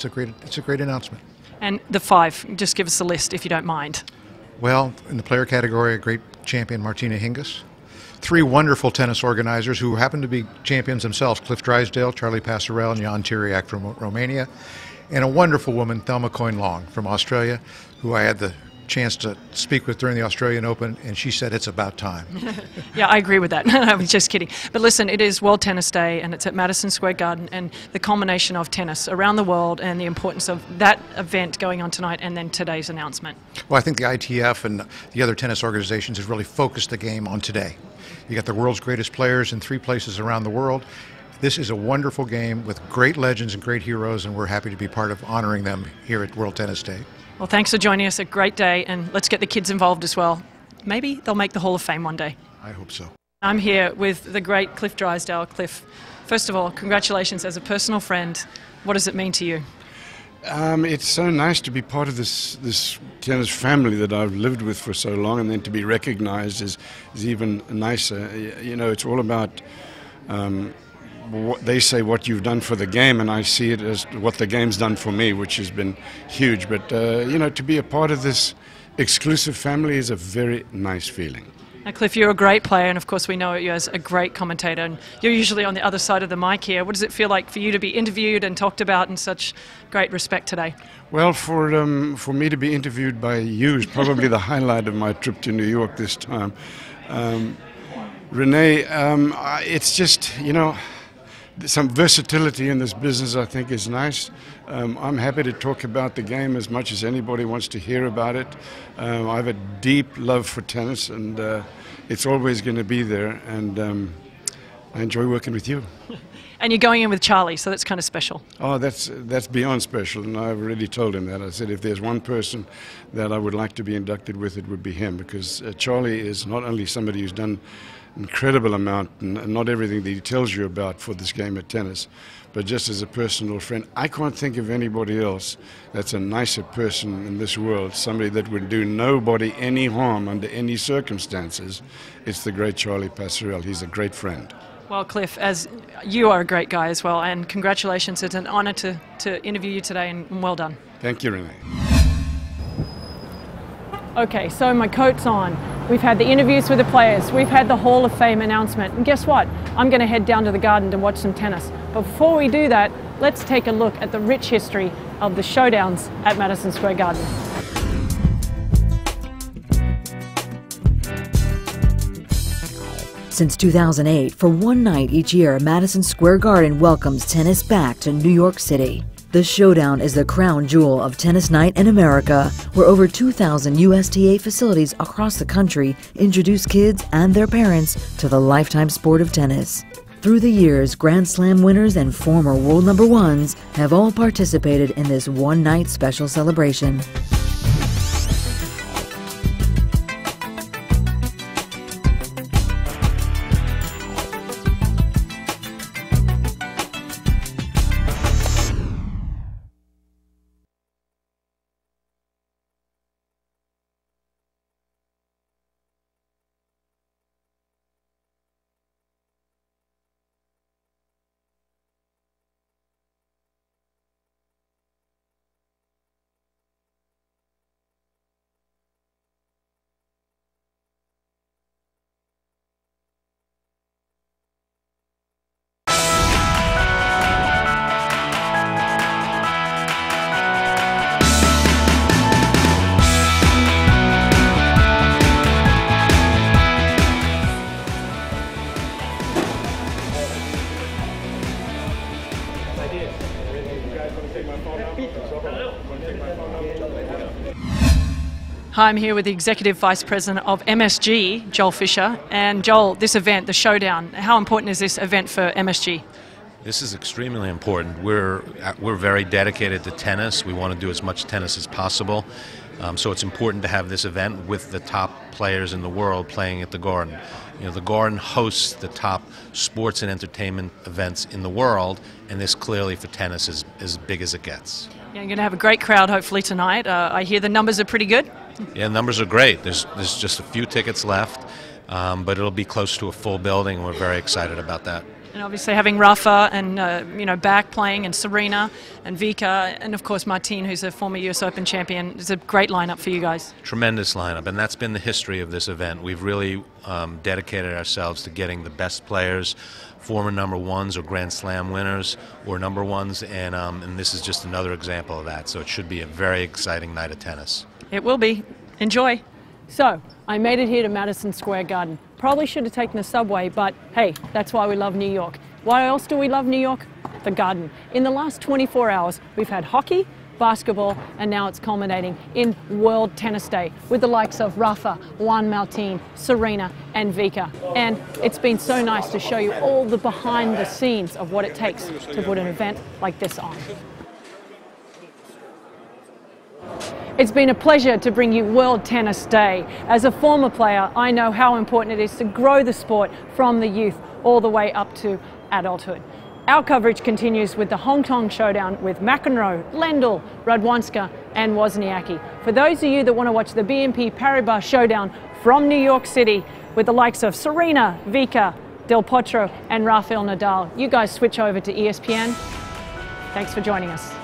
It's a great announcement. And the 5, just give us a list if you don't mind. Well, in the player category, a great champion, Martina Hingis. 3 wonderful tennis organizers who happen to be champions themselves, Cliff Drysdale, Charlie Passerelle, and Jan Tiriac from Romania. And a wonderful woman, Thelma Coyne-Long from Australia, who I had the chance to speak with during the Australian Open, and she said it's about time. Yeah, I agree with that. I was just kidding. But listen, it is World Tennis Day, and it's at Madison Square Garden, and the culmination of tennis around the world and the importance of that event going on tonight and then today's announcement. Well, I think the ITF and the other tennis organizations have really focused the game on today. You got the world's greatest players in 3 places around the world. This is a wonderful game with great legends and great heroes, and we're happy to be part of honoring them here at World Tennis Day. Well, thanks for joining us. A great day, and let's get the kids involved as well. Maybe they'll make the Hall of Fame one day. I hope so. I'm here with the great Cliff Drysdale. Cliff, first of all, congratulations as a personal friend. What does it mean to you? It's so nice to be part of this tennis family that I've lived with for so long, and then to be recognized is even nicer. You know, it's all about what they say, what you've done for the game, and I see it as what the game's done for me, which has been huge. But you know, to be a part of this exclusive family is a very nice feeling. Now, Cliff, you're a great player, and of course we know you as a great commentator, and you're usually on the other side of the mic here. What does it feel like for you to be interviewed and talked about in such great respect today? Well, for me to be interviewed by you is probably the highlight of my trip to New York this time. Renee, it's just, you know, some versatility in this business, I think, is nice. I'm happy to talk about the game as much as anybody wants to hear about it. I have a deep love for tennis, and it's always going to be there, and I enjoy working with you. And you're going in with Charlie, so that's kind of special. Oh, that's beyond special, and I've already told him that. I said if there's one person that I would like to be inducted with, it would be him, because Charlie is not only somebody who's done incredible amount and not everything that he tells you about for this game of tennis, but just as a personal friend. I can't think of anybody else that's a nicer person in this world, somebody that would do nobody any harm under any circumstances. It's the great Charlie Passerelle. He's a great friend. Well, Cliff, as you are a great guy as well, and congratulations. It's an honor to interview you today, and well done. Thank you, Renee. Okay, so my coat's on. We've had the interviews with the players. We've had the Hall of Fame announcement. And guess what? I'm going to head down to the garden to watch some tennis. But before we do that, let's take a look at the rich history of the showdowns at Madison Square Garden. Since 2008, for one night each year, Madison Square Garden welcomes tennis back to New York City. The Showdown is the crown jewel of Tennis Night in America, where over 2,000 USTA facilities across the country introduce kids and their parents to the lifetime sport of tennis. Through the years, Grand Slam winners and former world number ones have all participated in this one-night special celebration. Hi, I'm here with the Executive Vice President of MSG, Joel Fisher. And Joel, this event, the Showdown, how important is this event for MSG? This is extremely important. We're very dedicated to tennis. We want to do as much tennis as possible. So it's important to have this event with the top players in the world playing at the Garden. You know, the Garden hosts the top sports and entertainment events in the world, and this clearly for tennis is as big as it gets. Yeah, you're going to have a great crowd hopefully tonight. I hear the numbers are pretty good. Yeah, numbers are great. There's just a few tickets left, but it'll be close to a full building, and we're very excited about that. And obviously having Rafa and back playing, and Serena and Vika, and of course Martine, who's a former US Open champion, is a great lineup for you guys. Tremendous lineup, and that's been the history of this event. We've really dedicated ourselves to getting the best players, former number ones or Grand Slam winners or number ones, and this is just another example of that. So it should be a very exciting night of tennis. It will be. Enjoy. So, I made it here to Madison Square Garden. Probably should have taken the subway, but hey, that's why we love New York. Why else do we love New York? The Garden. In the last 24 hours, we've had hockey, basketball, and now it's culminating in World Tennis Day with the likes of Rafa, Juan Martín, Serena, and Vika. And it's been so nice to show you all the behind the scenes of what it takes to put an event like this on. It's been a pleasure to bring you World Tennis Day. As a former player, I know how important it is to grow the sport from the youth all the way up to adulthood. Our coverage continues with the Hong Kong Showdown with McEnroe, Lendl, Radwanska and Wozniacki. For those of you that want to watch the BNP Paribas Showdown from New York City with the likes of Serena, Vika, Del Potro and Rafael Nadal, you guys switch over to ESPN. Thanks for joining us.